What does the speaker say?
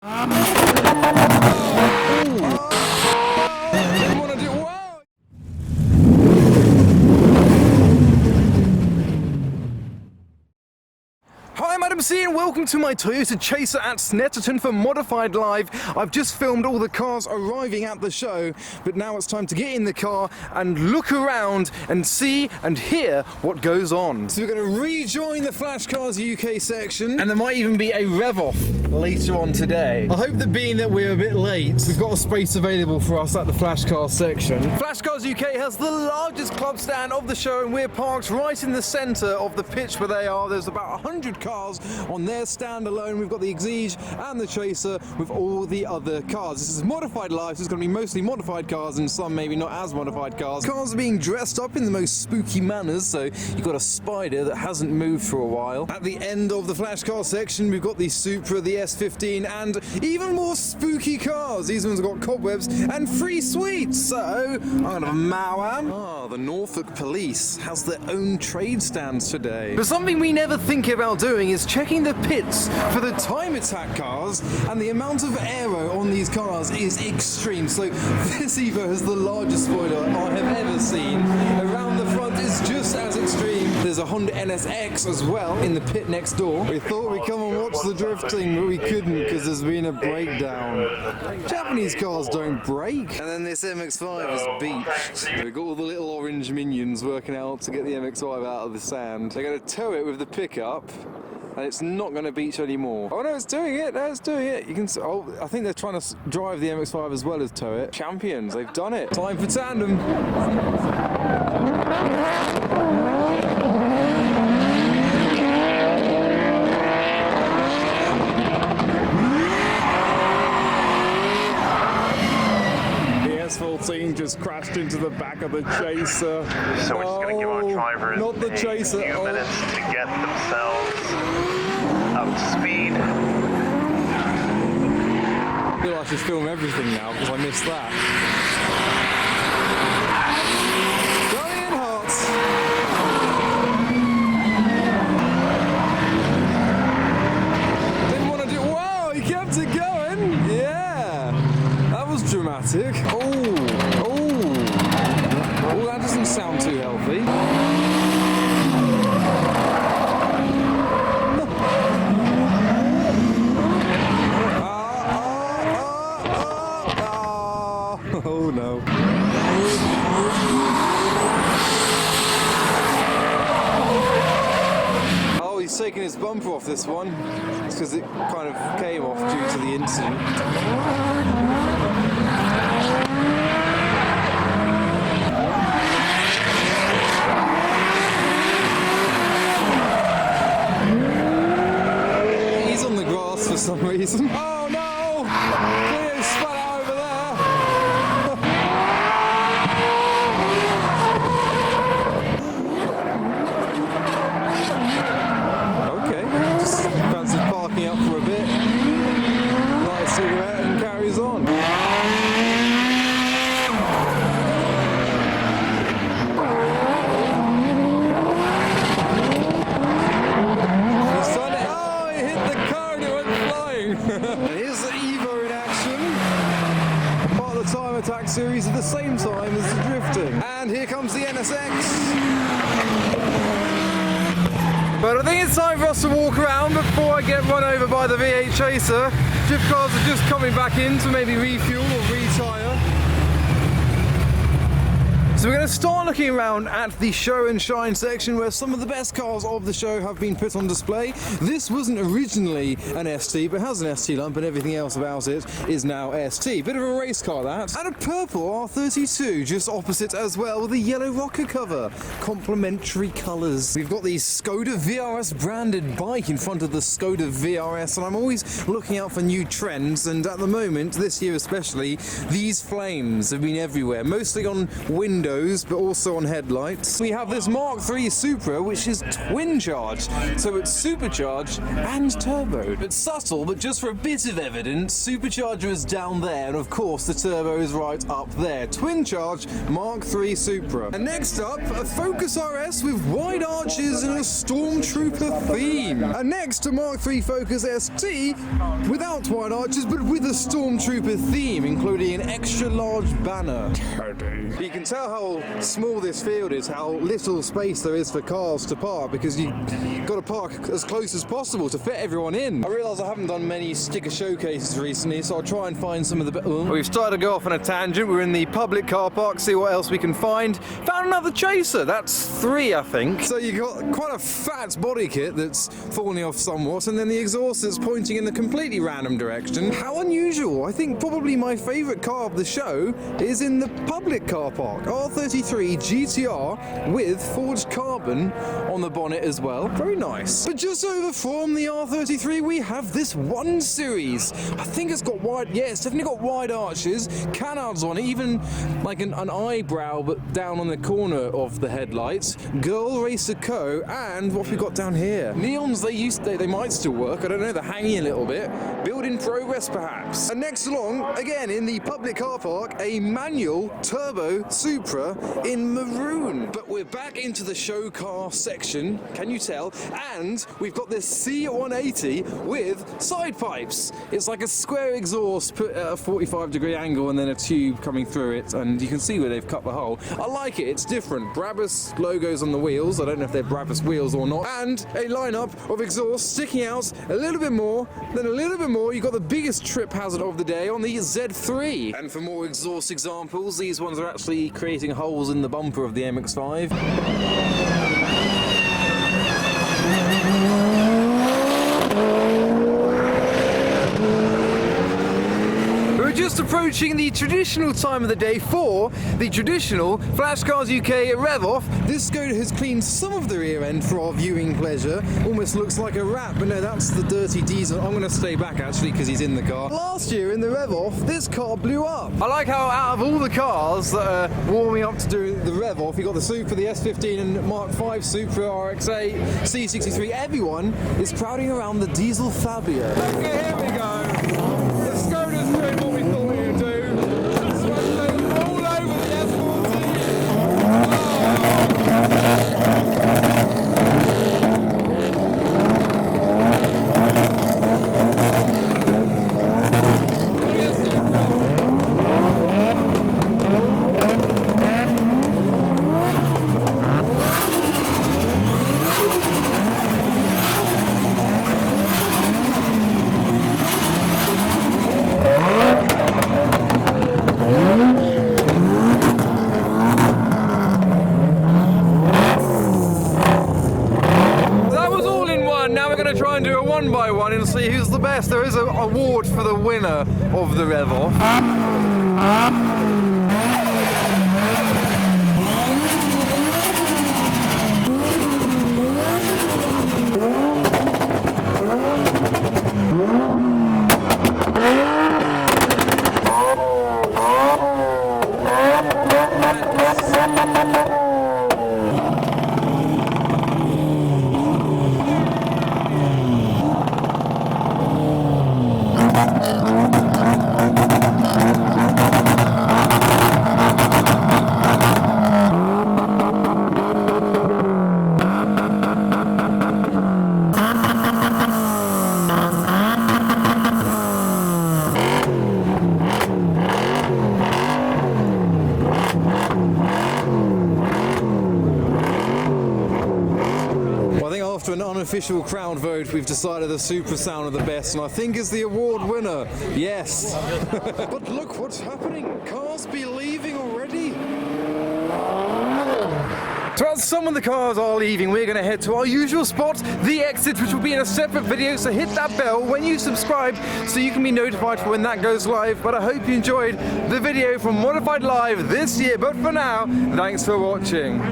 Hi, Madam C, and welcome to my Toyota Chaser at Snetterton for Modified Live. I've just filmed all the cars arriving at the show, but now it's time to get in the car and look around and see and hear what goes on. So we're going to rejoin the FlashCarsUK section, and there might even be a rev-off later on today. I hope that being that we're a bit late, we've got a space available for us at the FlashCars section. FlashCarsUK has the largest club stand of the show, and we're parked right in the centre of the pitch where they are. There's about 100 cars on their stand alone. We've got the Exige and the Chaser with all the other cars. This is Modified Life, so it's going to be mostly modified cars and some maybe not as modified cars. Cars are being dressed up in the most spooky manners, so you've got a Spider that hasn't moved for a while. At the end of the Flash car section, we've got the Supra, the S15, and even more spooky cars. These ones have got cobwebs and free sweets, so I'm going to have a Mawam. The Norfolk Police has their own trade stands today. But something we never think about doing is checking the pits for the time attack cars, and the amount of aero on these cars is extreme. So this Evo has the largest spoiler I have ever seen. Around the front is just as extreme. There's a Honda NSX as well in the pit next door. We thought we'd come and watch the drifting, but we couldn't because there's been a breakdown. Japanese cars don't break. And then this MX-5 is beached. We've got all the little orange minions working out to get the MX-5 out of the sand. They're going to tow it with the pickup, and it's not going to beach anymore. Oh no, it's doing it. No, it's doing it. You can. Oh, I think they're trying to drive the MX-5 as well as tow it. Champions, they've done it. Time for tandem. The S14 just crashed into the back of the Chaser. So we're just going to give our drivers not the Chaser. a few minutes to get themselves up to speed. I feel like I should film everything now because I missed that. Going in hot. Didn't want to do. Wow, he kept it going. Yeah, that was dramatic. Oh, that doesn't sound too healthy. Oh no. Oh, he's taking his bumper off this one. It's because it kind of came off due to the incident. He's on the grass for some reason. Oh no! Cleo's spun out over there. Okay, just fancy parking up for a bit, light a cigarette and carries on. He's done it. Oh, he hit the car and it went flying. And here's the Evo in action. Part of the time attack series at the same time as the drifting. And here comes the NSX. But I think it's time for us to walk around before I get run over by the V8 Chaser. Drift cars are just coming back in to maybe refuel or retire. So we're going to start looking around at the show and shine section where some of the best cars of the show have been put on display. This wasn't originally an ST, but has an ST lump and everything else about it is now ST. Bit of a race car that. And a purple R32 just opposite as well with a yellow rocker cover. Complementary colours. We've got the Skoda VRS branded bike in front of the Skoda VRS, and I'm always looking out for new trends, and at the moment, this year especially, these flames have been everywhere, mostly on windows windows, but also on headlights. We have this Mark III Supra, which is twin-charged, so it's supercharged and turbo. It's subtle, but just for a bit of evidence, supercharger is down there, and of course the turbo is right up there. Twin-charged Mark III Supra. And next up, a Focus RS with wide arches and a Stormtrooper theme. And next, a Mark III Focus ST without wide arches, but with a Stormtrooper theme, including an extra-large banner. You can tell how small this field is, how little space there is for cars to park, because you've got to park as close as possible to fit everyone in. I realise I haven't done many sticker showcases recently, so I'll try and find some of the... We've started to go off on a tangent. We're in the public car park, see what else we can find. Found another chaser. That's 3, I think. So you got quite a fat body kit that's falling off somewhat, and then the exhaust is pointing in a completely random direction. How unusual. I think probably my favourite car of the show is in the public car park. R33 GTR with forged carbon on the bonnet as well. Very nice. But just over from the R33 we have this 1 Series. I think it's got wide, yeah, it's definitely got wide arches, canards on it, even like an eyebrow but down on the corner of the headlights. Girl Racer Co. And what have we got down here? Neons, they might still work, I don't know, they're hanging a little bit. Build in progress perhaps. And next along, again in the public car park, a manual turbo Supra in maroon. But we're back into the show car section, can you tell? And we've got this C180 with side pipes. It's like a square exhaust put at a 45-degree angle and then a tube coming through it, and you can see where they've cut the hole. I like it, it's different. Brabus logos on the wheels, I don't know if they're Brabus wheels or not, and a lineup of exhaust sticking out a little bit more, then a little bit more. You've got the biggest trip hazard of the day on the Z3. And for more exhaust examples, these ones are actually creating holes in the bumper of the MX-5. Just approaching the traditional time of the day for the traditional FlashCarsUK rev off. This Skoda has cleaned some of the rear end for our viewing pleasure. Almost looks like a wrap, but no, that's the dirty diesel. I'm going to stay back actually because he's in the car. Last year in the rev off, this car blew up. I like how out of all the cars that are warming up to do the rev off, you got the Supra, the S15 and Mark V Supra, RX-8, C63. Everyone is crowding around the diesel Fabia. Okay, here we go. The Skoda's doing what we thought we would do. Swirling all over the S14. Try and do a 1x1 and see who's the best. There is an award for the winner of the rev off. After an unofficial crowd vote, we've decided the Supra sounded the best, and I think is the award winner. Yes. But look what's happening. Cars be leaving already. So as some of the cars are leaving, we're going to head to our usual spot, the exit, which will be in a separate video, so hit that bell when you subscribe so you can be notified for when that goes live. But I hope you enjoyed the video from Modified Live this year, but for now, thanks for watching.